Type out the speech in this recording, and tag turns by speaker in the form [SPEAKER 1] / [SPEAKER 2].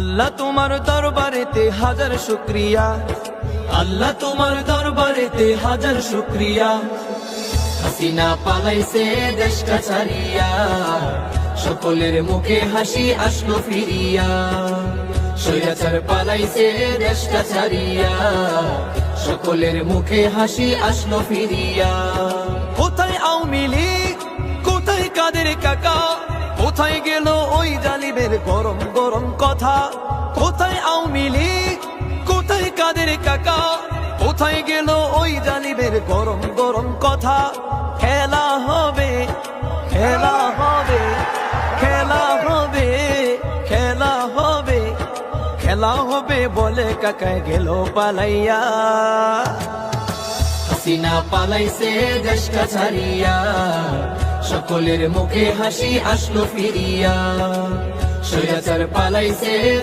[SPEAKER 1] আল্লাহ তোমার দরবারেতে হাজার শুকরিয়া, আল্লাহ তোমার দরবারেতে হাজার শুকরিয়া। হাসিনা পালাইছে দেশটা ছাড়িয়া, সকলের মুখে হাসি আসলো ফিরিয়া। স্বৈরাচার পালাইছে দেশটা ছাড়িয়া, সকলের মুখে হাসি আসলো ফিরিয়া। কোথায় আওয়ামী লীগ, কোথায় কাদের কাকা, কোথায় গেল ওই জালিমের গরম গরম কথা। কোথায় আওয়ামী লীগ, কোথায় কাদের কাকা, কোথায় গেল ওই জালিমের গরম গরম কথা। খেলা হবে, খেলা হবে, খেলা হবে, খেলা হবে, খেলা হবে বলে কাকায় গেল পালাইয়া। হাসিনা পালাইছে দেশটা ছাড়িয়া, সকলের মুখে হাসি আসলো ফিরিয়া। স্বৈরাচার পালাইছে